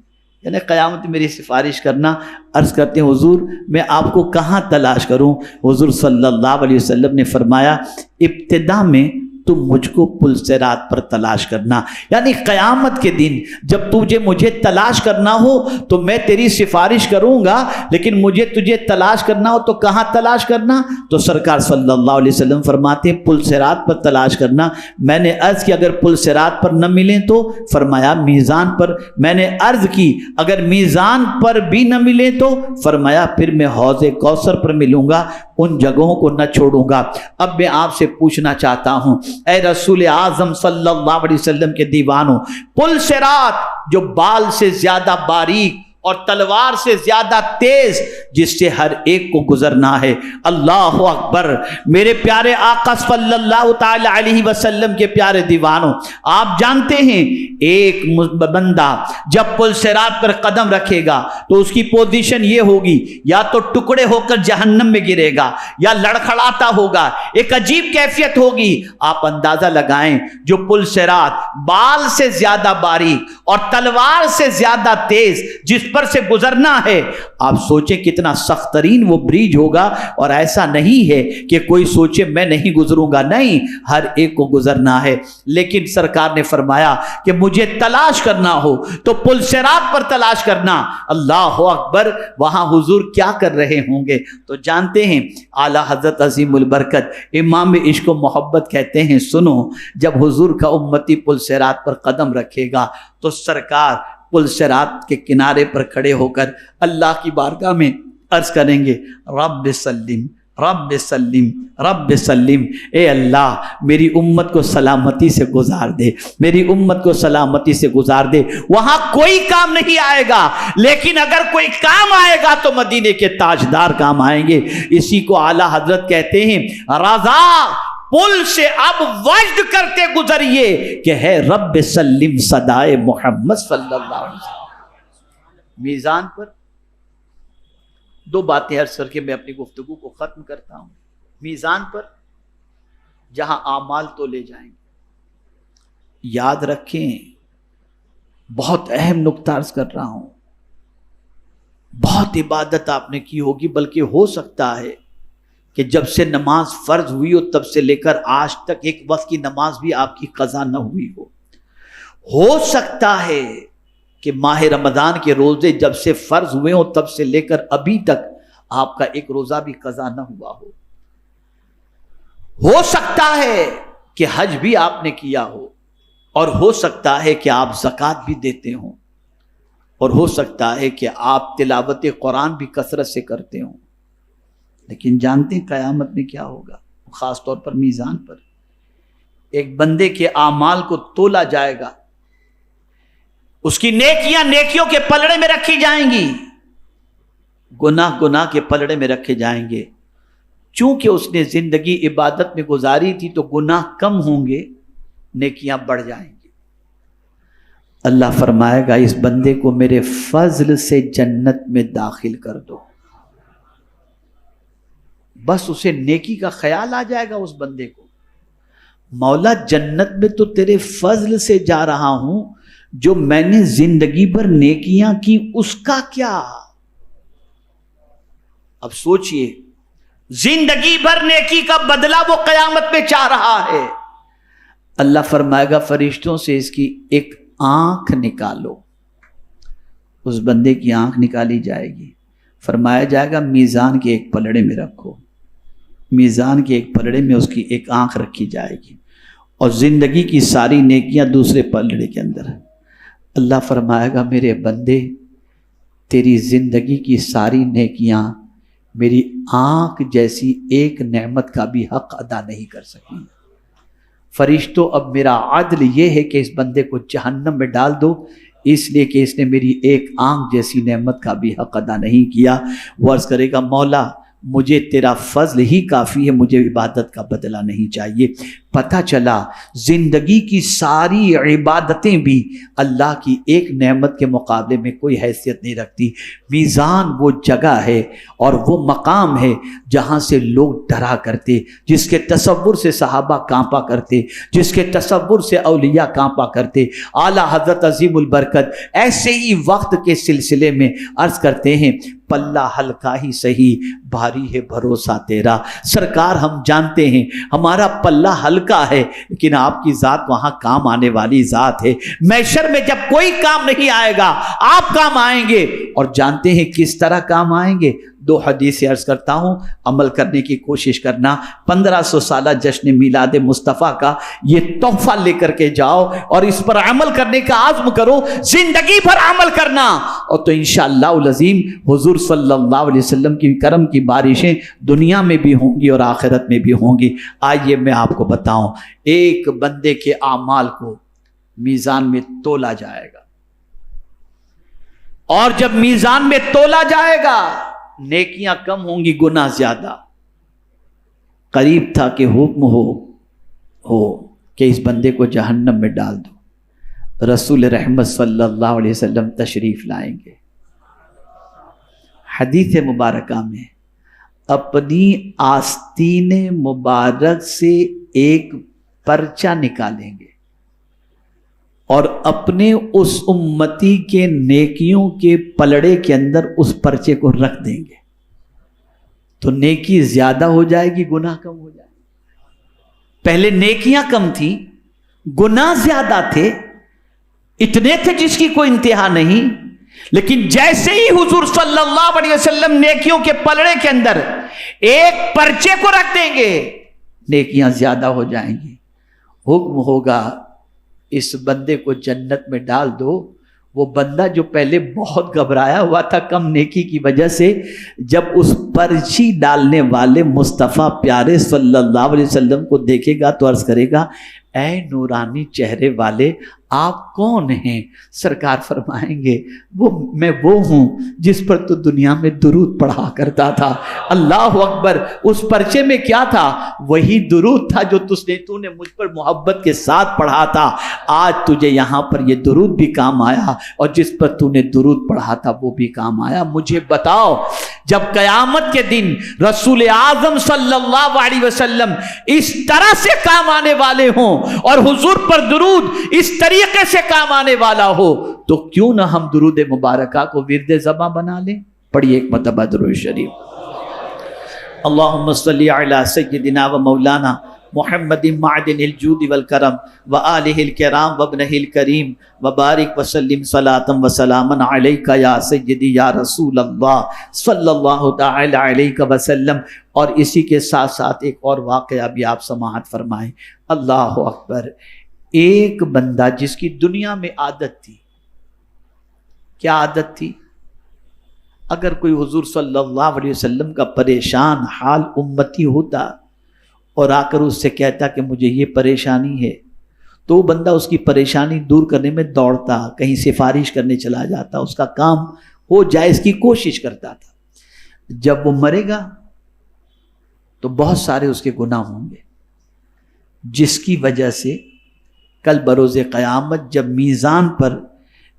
یعنی قیامت میری سفارش کرنا۔ عرض کرتے ہیں حضور میں آپ کو کہاں تلاش کروں؟ حضور صلی اللہ علیہ وسلم نے فرمایا ابتدا میں تم مجھ کو پل صراط پر تلاش کرنا، یعنی قیامت کے دن جب مجھے تلاش کرنا ہو تو میں تیری سفارش کروں گا، لیکن مجھے تجھے تلاش کرنا ہو تو کہاں تلاش کرنا؟ تو سرکار صلی اللہ علیہ وسلم فرماتے ہیں پل صراط پر تلاش کرنا۔ میں نے عرض کی اگر پل صراط پر نہ ملیں تو؟ فرمایا میزان پر۔ میں نے عرض کی اگر میزان پر بھی نہ ملیں تو؟ فرمایا پھر میں حوض کوثر پر ملوں گا، ان جگہوں کو نہ چھوڑوں گا۔ اب میں آپ سے پوچھنا چاہتا ہوں اے رسول اعظم صلی اللہ علیہ وسلم کے دیوانوں، پل صراط جو بال سے زیادہ باریک اور تلوار سے زیادہ تیز جس سے ہر ایک کو گزرنا ہے، اللہ اکبر، میرے پیارے آقا صلی اللہ تعالی علیہ وسلم کے پیارے دیوانوں، آپ جانتے ہیں ایک بندہ جب پل صراط پر قدم رکھے گا تو اس کی پوزیشن یہ ہوگی یا تو ٹکڑے ہو کر جہنم میں گرے گا یا لڑکھڑاتا ہوگا، ایک عجیب کیفیت ہوگی۔ آپ اندازہ لگائیں جو پل صراط بال سے زیادہ باریک اور تلوار سے زیادہ تیز جس پر سے گزرنا ہے، آپ سوچیں کتنا سخت ترین وہ بریج ہوگا۔ اور ایسا نہیں ہے کہ کوئی سوچے میں نہیں گزروں گا، نہیں، ہر ایک کو گزرنا ہے۔ لیکن سرکار نے فرمایا کہ مجھے تلاش کرنا ہو تو پل صراط پر تلاش کرنا۔ اللہ اکبر، وہاں حضور کیا کر رہے ہوں گے؟ تو جانتے ہیں اعلیٰ حضرت عظیم البرکت امام عشق و محبت کہتے ہیں سنو، جب حضور کا امتی پل صراط پر قدم رکھے گا تو سرکار پل صراط کے کنارے پر کھڑے ہو کر اللہ کی بارگاہ میں عرض کریں گے رب سلم رب سلم رب سلم، اے اللہ میری امت کو سلامتی سے گزار دے، میری امت کو سلامتی سے گزار دے۔ وہاں کوئی کام نہیں آئے گا، لیکن اگر کوئی کام آئے گا تو مدینے کے تاجدار کام آئیں گے۔ اسی کو اعلیٰ حضرت کہتے ہیں رضا پل سے اب وجد کرتے گزریے کہ ہے رب سلم صدائے محمد صلی اللہ علیہ وسلم۔ میزان پر 2 باتیں عرض کر کے میں اپنی گفتگو کو ختم کرتا ہوں۔ میزان پر جہاں اعمال تو لے جائیں گے، یاد رکھیں بہت اہم نقطہ عرض کر رہا ہوں، بہت عبادت آپ نے کی ہوگی، بلکہ ہو سکتا ہے کہ جب سے نماز فرض ہوئی ہو تب سے لے کر آج تک ایک وقت کی نماز بھی آپ کی قضا نہ ہوئی ہو سکتا ہے کہ ماہ رمضان کے روزے جب سے فرض ہوئے ہوں تب سے لے کر ابھی تک آپ کا ایک روزہ بھی قضا نہ ہوا ہو سکتا ہے کہ حج بھی آپ نے کیا ہو، اور ہو سکتا ہے کہ آپ زکوٰۃ بھی دیتے ہوں، اور ہو سکتا ہے کہ آپ تلاوت قرآن بھی کثرت سے کرتے ہوں، لیکن جانتے ہیں قیامت میں کیا ہوگا؟ خاص طور پر میزان پر ایک بندے کے اعمال کو تولا جائے گا، اس کی نیکیاں نیکیوں کے پلڑے میں رکھی جائیں گی، گناہ گناہ کے پلڑے میں رکھے جائیں گے۔ چونکہ اس نے زندگی عبادت میں گزاری تھی تو گناہ کم ہوں گے، نیکیاں بڑھ جائیں گی۔ اللہ فرمائے گا اس بندے کو میرے فضل سے جنت میں داخل کر دو۔ بس اسے نیکی کا خیال آ جائے گا اس بندے کو، مولا جنت میں تو تیرے فضل سے جا رہا ہوں، جو میں نے زندگی بھر نیکیاں کی اس کا کیا؟ اب سوچئے، زندگی بھر نیکی کا بدلہ وہ قیامت میں چاہ رہا ہے۔ اللہ فرمائے گا فرشتوں سے اس کی ایک آنکھ نکالو۔ اس بندے کی آنکھ نکالی جائے گی، فرمایا جائے گا میزان کے ایک پلڑے میں رکھو۔ میزان کے ایک پلڑے میں اس کی ایک آنکھ رکھی جائے گی، اور زندگی کی ساری نیکیاں دوسرے پلڑے کے اندر۔ اللہ فرمائے گا میرے بندے، تیری زندگی کی ساری نیکیاں میری آنکھ جیسی ایک نعمت کا بھی حق ادا نہیں کر سکی۔ فرشتوں، اب میرا عدل یہ ہے کہ اس بندے کو جہنم میں ڈال دو، اس لیے کہ اس نے میری ایک آنکھ جیسی نعمت کا بھی حق ادا نہیں کیا۔ وہ عرض کرے گا مولا مجھے تیرا فضل ہی کافی ہے، مجھے عبادت کا بدلہ نہیں چاہیے۔ پتہ چلا زندگی کی ساری عبادتیں بھی اللہ کی ایک نعمت کے مقابلے میں کوئی حیثیت نہیں رکھتی۔ میزان وہ جگہ ہے اور وہ مقام ہے جہاں سے لوگ ڈرا کرتے، جس کے تصور سے صحابہ کانپا کرتے، جس کے تصور سے اولیاء کانپا کرتے۔ اعلیٰ حضرت عظیم البرکت ایسے ہی وقت کے سلسلے میں عرض کرتے ہیں، پلہ ہلکا ہی سہی بھاری ہے بھروسہ تیرا۔ سرکار ہم جانتے ہیں ہمارا پلہ ہلکا ہے، لیکن آپ کی ذات وہاں کام آنے والی ذات ہے۔ محشر میں جب کوئی کام نہیں آئے گا، آپ کام آئیں گے، اور جانتے ہیں کس طرح کام آئیں گے؟ دو حدیثیں عرض کرتا ہوں، عمل کرنے کی کوشش کرنا۔ 1500 سالہ جشن میلاد مصطفیٰ کا یہ تحفہ لے کر کے جاؤ اور اس پر عمل کرنے کا عزم کرو، زندگی بھر عمل کرنا، اور تو انشاءاللہ العظیم حضور صلی اللہ علیہ وسلم کی کرم کی بارشیں دنیا میں بھی ہوں گی اور آخرت میں بھی ہوں گی۔ آئیے میں آپ کو بتاؤں، ایک بندے کے اعمال کو میزان میں تولا جائے گا، اور جب میزان میں تولا جائے گا نیکیاں کم ہوں گی، گناہ زیادہ۔ قریب تھا کہ حکم ہو کہ اس بندے کو جہنم میں ڈال دو، رسول رحمت صلی اللہ علیہ وسلم تشریف لائیں گے۔ حدیث مبارکہ میں اپنی آستین مبارک سے ایک پرچہ نکالیں گے اور اپنے اس امتی کے نیکیوں کے پلڑے کے اندر اس پرچے کو رکھ دیں گے، تو نیکی زیادہ ہو جائے گی، گناہ کم ہو جائے گی۔ پہلے نیکیاں کم تھیں، گناہ زیادہ تھے، اتنے تھے جس کی کوئی انتہا نہیں، لیکن جیسے ہی حضور صلی اللہ علیہ وسلم نیکیوں کے پلڑے کے اندر ایک پرچے کو رکھ دیں گے، نیکیاں زیادہ ہو جائیں گی۔ حکم ہوگا اس بندے کو جنت میں ڈال دو۔ وہ بندہ جو پہلے بہت گھبرایا ہوا تھا کم نیکی کی وجہ سے، جب اس پرچی ڈالنے والے مصطفیٰ پیارے صلی اللہ علیہ وسلم کو دیکھے گا تو عرض کرے گا، اے نورانی چہرے والے آپ کون ہیں؟ سرکار فرمائیں گے میں وہ ہوں جس پر تو دنیا میں درود پڑھا کرتا تھا۔ اللہ اکبر! اس پرچے میں کیا تھا؟ وہی درود تھا جو تو نے مجھ پر محبت کے ساتھ پڑھا تھا۔ آج تجھے یہاں پر یہ درود بھی کام آیا، اور جس پر تو نے درود پڑھا تھا وہ بھی کام آیا۔ مجھے بتاؤ، جب قیامت کے دن رسول اعظم صلی اللہ علیہ وسلم اس طرح سے کام آنے والے ہوں اور حضور پر درود اس طریقے سے کام آنے والا ہو، تو کیوں نہ ہم درود مبارکہ کو ورد زباں بنا لیں؟ پڑھیے ایک مرتبہ درود شریف۔ اللہم صلی علی سیدنا و مولانا محمد معدن الجود والکرم وآلہ الکرام وابنہ الکریم وبارک وسلم صلاۃ وسلاما علیک یا سیدی یا رسول اللہ صلی اللہ تعالی علیہ وسلم۔ اور اسی کے ساتھ ساتھ ایک اور واقعہ بھی آپ سماعت فرمائیں۔ اللہ اکبر، ایک بندہ جس کی دنیا میں عادت تھی، کیا عادت تھی؟ اگر کوئی حضور صلی اللہ علیہ وسلم کا پریشان حال امتی ہوتا اور آ کر اس سے کہتا کہ مجھے یہ پریشانی ہے، تو وہ بندہ اس کی پریشانی دور کرنے میں دوڑتا، کہیں سفارش کرنے چلا جاتا، اس کا کام ہو جائے اس کی کوشش کرتا تھا۔ جب وہ مرے گا تو بہت سارے اس کے گناہ ہوں گے، جس کی وجہ سے کل بروز قیامت جب میزان پر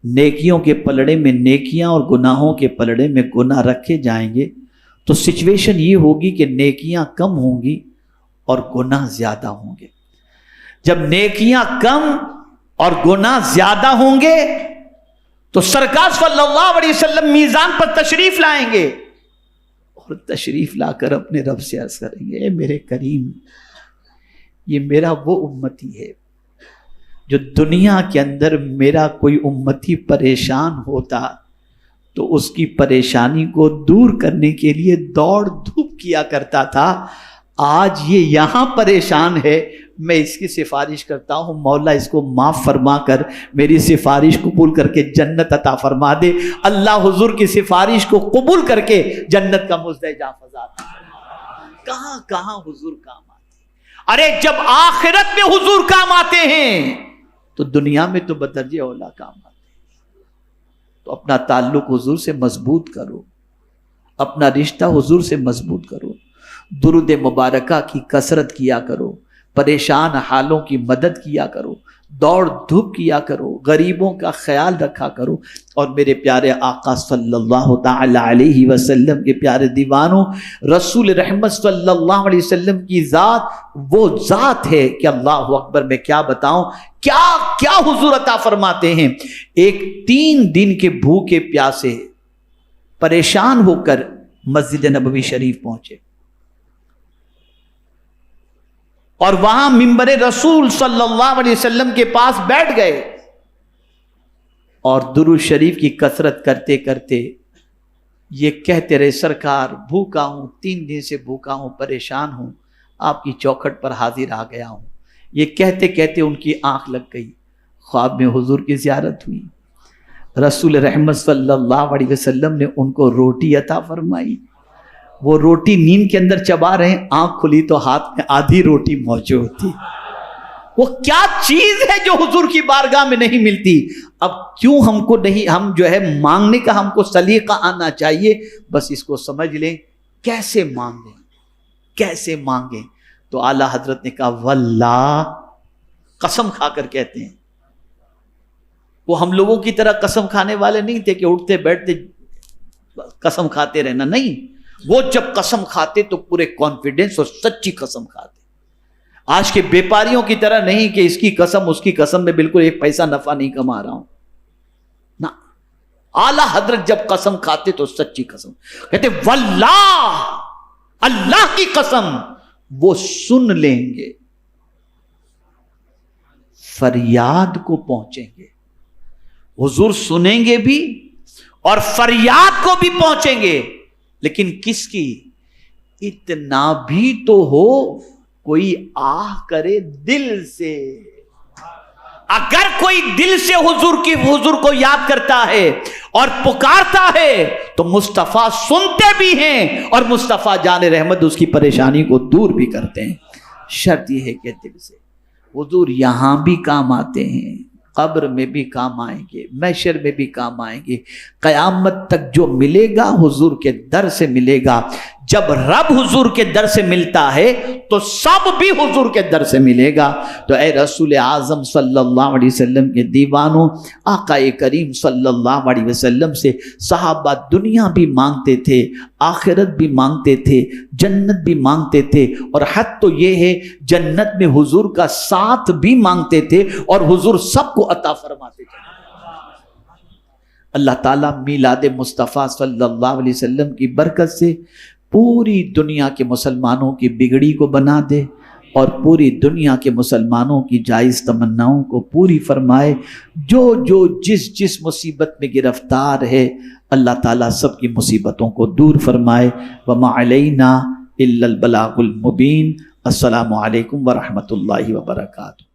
نیکیوں کے پلڑے میں نیکیاں اور گناہوں کے پلڑے میں گناہ رکھے جائیں گے تو سچویشن یہ ہوگی کہ نیکیاں کم ہوں گی اور گناہ زیادہ ہوں گے۔ جب نیکیاں کم اور گناہ زیادہ ہوں گے تو سرکار صلی اللہ علیہ وسلم میزان پر تشریف لائیں گے اور تشریف لا کر اپنے رب سے عرض کریں گے، اے میرے کریم، یہ میرا وہ امتی ہے جو دنیا کے اندر میرا کوئی امتی پریشان ہوتا تو اس کی پریشانی کو دور کرنے کے لیے دوڑ دھوپ کیا کرتا تھا، آج یہ یہاں پریشان ہے، میں اس کی سفارش کرتا ہوں، مولا اس کو معاف فرما کر میری سفارش قبول کر کے جنت عطا فرما دے۔ اللہ حضور کی سفارش کو قبول کر کے جنت کا مزدہ فضا کہاں کہاں حضور کام آتے۔ ارے جب آخرت میں حضور کام آتے ہیں تو دنیا میں تو بدرجہ اولا کام آتے ہیں۔ تو اپنا تعلق حضور سے مضبوط کرو، اپنا رشتہ حضور سے مضبوط کرو، درود مبارکہ کی کثرت کیا کرو، پریشان حالوں کی مدد کیا کرو، دوڑ دھوپ کیا کرو، غریبوں کا خیال رکھا کرو۔ اور میرے پیارے آقا صلی اللہ تعالی علیہ وسلم کے پیارے دیوانوں، رسول رحمت صلی اللہ علیہ وسلم کی ذات وہ ذات ہے کہ اللہ اکبر، میں کیا بتاؤں کیا کیا حضور عطا فرماتے ہیں۔ ایک 3 دن کے بھوکے پیاسے پریشان ہو کر مسجد نبوی شریف پہنچے اور وہاں منبر رسول صلی اللہ علیہ وسلم کے پاس بیٹھ گئے اور درود شریف کی کثرت کرتے کرتے یہ کہتے رہے، سرکار بھوکا ہوں، 3 دن سے بھوکا ہوں، پریشان ہوں، آپ کی چوکھٹ پر حاضر آ گیا ہوں۔ یہ کہتے کہتے ان کی آنکھ لگ گئی، خواب میں حضور کی زیارت ہوئی، رسول رحمت صلی اللہ علیہ وسلم نے ان کو روٹی عطا فرمائی۔ وہ روٹی نیند کے اندر چبا رہے ہیں، آنکھ کھلی تو ہاتھ میں آدھی روٹی موجود تھی۔ وہ کیا چیز ہے جو حضور کی بارگاہ میں نہیں ملتی؟ اب کیوں ہم کو نہیں، ہم جو ہے مانگنے کا ہم کو سلیقہ آنا چاہیے، بس اس کو سمجھ لیں کیسے مانگیں، کیسے مانگیں۔ تو اعلیٰ حضرت نے کہا واللہ، قسم کھا کر کہتے ہیں۔ وہ ہم لوگوں کی طرح قسم کھانے والے نہیں تھے کہ اٹھتے بیٹھتے قسم کھاتے رہنا، نہیں، وہ جب قسم کھاتے تو پورے کانفیڈنس اور سچی قسم کھاتے۔ آج کے بیپاریوں کی طرح نہیں کہ اس کی قسم اس کی قسم میں بالکل 1 پیسہ نفع نہیں کما رہا ہوں، نہ، اعلیٰ حضرت جب قسم کھاتے تو سچی قسم کہتے، واللہ، اللہ کی قسم، وہ سن لیں گے، فریاد کو پہنچیں گے۔ حضور سنیں گے بھی اور فریاد کو بھی پہنچیں گے، لیکن کس کی؟ اتنا بھی تو ہو کوئی آہ کرے دل سے۔ اگر کوئی دل سے حضور کو یاد کرتا ہے اور پکارتا ہے تو مصطفیٰ سنتے بھی ہیں اور مصطفیٰ جان رحمت اس کی پریشانی کو دور بھی کرتے ہیں۔ شرط یہ ہے کہ دل سے۔ حضور یہاں بھی کام آتے ہیں، قبر میں بھی کام آئیں گے، محشر میں بھی کام آئیں گے، قیامت تک جو ملے گا حضور کے در سے ملے گا۔ جب رب حضور کے در سے ملتا ہے تو سب بھی حضور کے در سے ملے گا۔ تو اے رسول اعظم صلی اللہ علیہ وسلم کے دیوانوں، آقا کریم صلی اللہ علیہ وسلم سے صحابہ دنیا بھی مانگتے تھے، آخرت بھی مانگتے تھے، جنت بھی مانگتے تھے، اور حد تو یہ ہے جنت میں حضور کا ساتھ بھی مانگتے تھے، اور حضور سب کو عطا فرماتے تھے۔ اللہ تعالیٰ میلاد مصطفیٰ صلی اللہ علیہ وسلم کی برکت سے پوری دنیا کے مسلمانوں کی بگڑی کو بنا دے، اور پوری دنیا کے مسلمانوں کی جائز تمناؤں کو پوری فرمائے۔ جو جس مصیبت میں گرفتار ہے اللہ تعالیٰ سب کی مصیبتوں کو دور فرمائے۔ وما علینا الا البلاغ المبین۔ السلام علیکم ورحمۃ اللہ وبرکاتہ۔